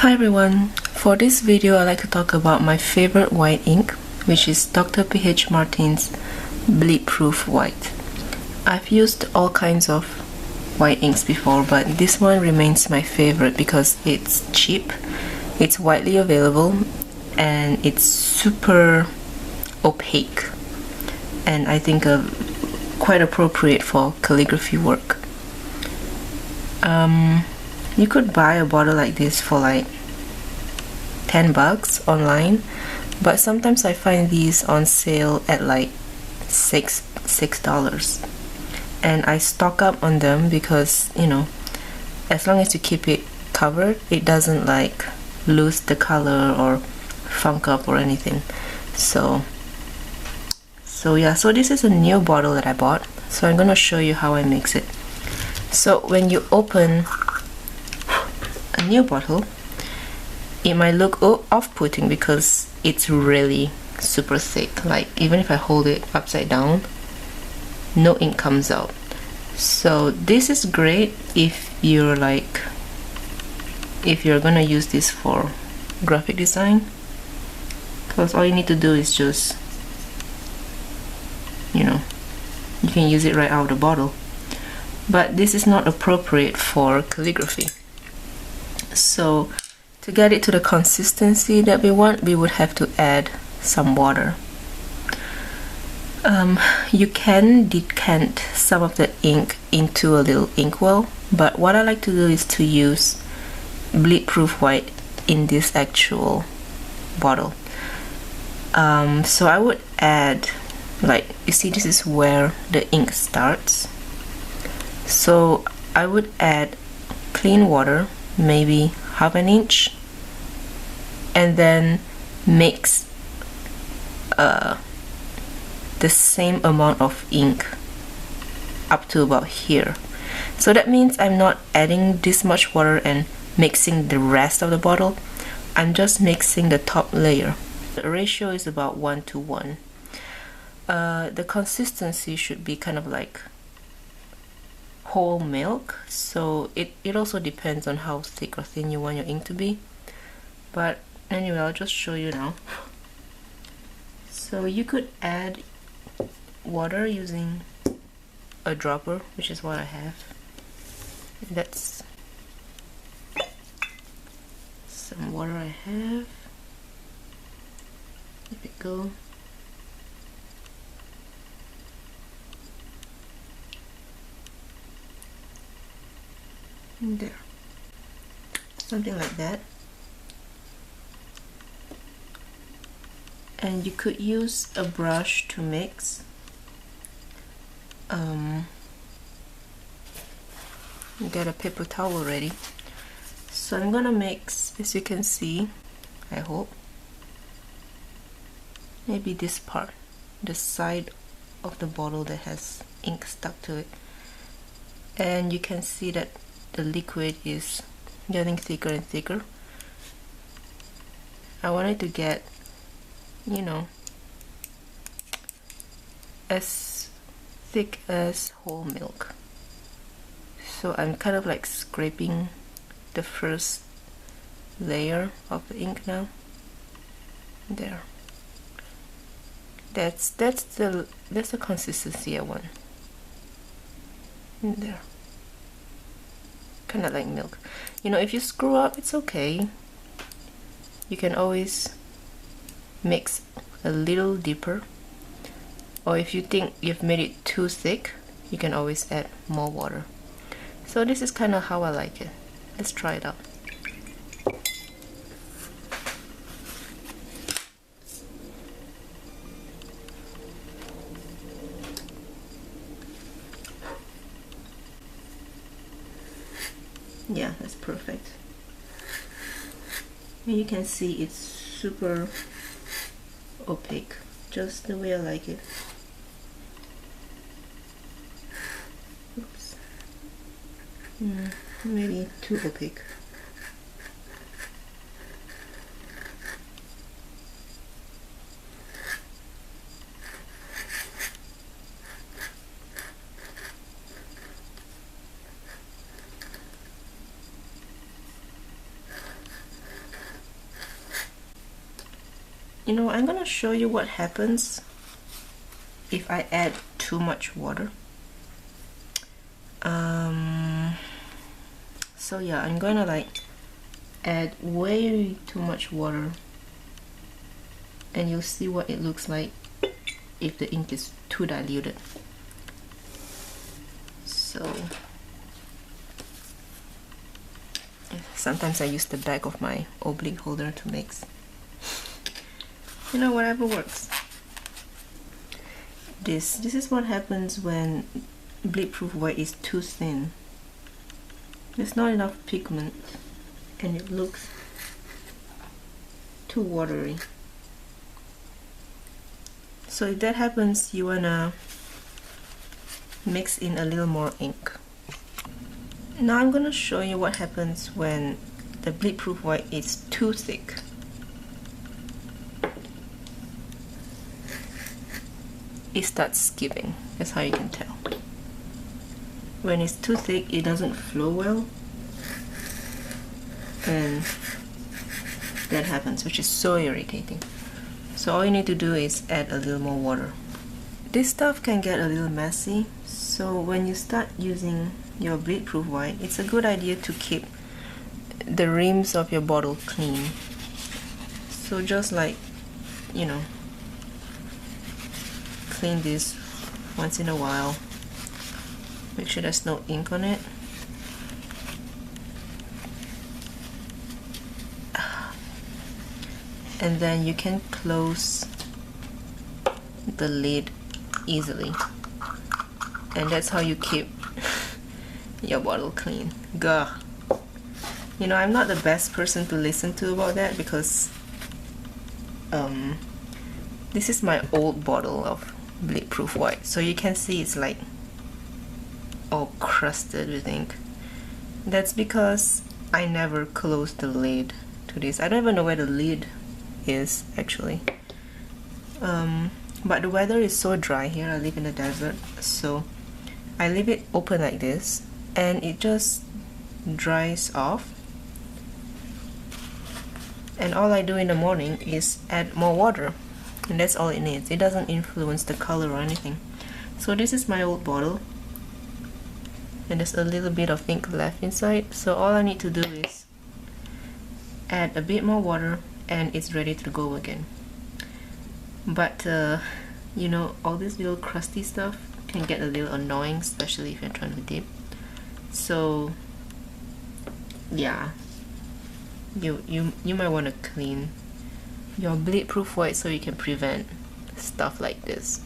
Hi everyone, for this video I'd like to talk about my favorite white ink, which is Dr. PH Martin's Bleedproof White. I've used all kinds of white inks before, but this one remains my favorite because it's cheap, it's widely available, and it's super opaque, and I think quite appropriate for calligraphy work. You could buy a bottle like this for like $10 online, but sometimes I find these on sale at like $6, and I stock up on them because, you know, as long as you keep it covered, it doesn't like lose the color or funk up or anything. So yeah, so this is a new bottle that I bought, so I'm gonna show you how I mix it. So when you open a new bottle, it might look off-putting because it's really super thick. Like, even if I hold it upside down, no ink comes out. So this is great if you're gonna use this for graphic design, because all you need to do is just, you know, you can use it right out of the bottle. But this is not appropriate for calligraphy. So to get it to the consistency that we want, we would have to add some water. You can decant some of the ink into a little inkwell, but what I like to do is to use Bleedproof White in this actual bottle. So I would add, like, you see, this is where the ink starts. So I would add clean water, maybe half an inch, and then mix the same amount of ink up to about here. So that means I'm not adding this much water and mixing the rest of the bottle. I'm just mixing the top layer. The ratio is about 1:1. The consistency should be kind of like whole milk, so it also depends on how thick or thin you want your ink to be. But anyway, I'll just show you now. So you could add water using a dropper, which is what I have. That's some water I have. There we go. There, something like that. And you could use a brush to mix. Get a paper towel ready. So I'm gonna mix, as you can see, I hope, maybe this part, the side of the bottle that has ink stuck to it, and you can see that the liquid is getting thicker and thicker. I want it to get, you know, as thick as whole milk. So I'm kind of like scraping the first layer of the ink now. There. That's the consistency I want. There. Kind of like milk. You know, if you screw up, it's okay. You can always mix a little deeper, or if you think you've made it too thick, you can always add more water. So this is kind of how I like it. Let's try it out. Yeah, that's perfect. And you can see it's super opaque, just the way I like it. Oops. Maybe too opaque. You know, I'm gonna show you what happens if I add too much water. So yeah, I'm gonna like add way too much water, and you'll see what it looks like if the ink is too diluted. So sometimes I use the back of my oblique holder to mix. You know, whatever works. This is what happens when Bleedproof white is too thin. There's not enough pigment and it looks too watery. So if that happens, you wanna mix in a little more ink. Now I'm gonna show you what happens when the Bleedproof white is too thick. It starts skipping. That's how you can tell. When it's too thick, it doesn't flow well, and that happens, which is so irritating. So all you need to do is add a little more water. This stuff can get a little messy, so when you start using your Bleedproof white, it's a good idea to keep the rims of your bottle clean. So just like, you know, clean this once in a while. Make sure there's no ink on it. And then you can close the lid easily. And that's how you keep your bottle clean. Gah. You know, I'm not the best person to listen to about that because this is my old bottle of Bleedproof white. So you can see it's like all crusted with ink. That's because I never closed the lid to this. I don't even know where the lid is actually. But the weather is so dry here. I live in the desert, so I leave it open like this and it just dries off. And all I do in the morning is add more water, and that's all it needs. It doesn't influence the color or anything. So this is my old bottle, and there's a little bit of ink left inside, so all I need to do is add a bit more water and it's ready to go again. But you know, all this little crusty stuff can get a little annoying, especially if you're trying to dip. So yeah, you might want to clean your Bleedproof white so you can prevent stuff like this.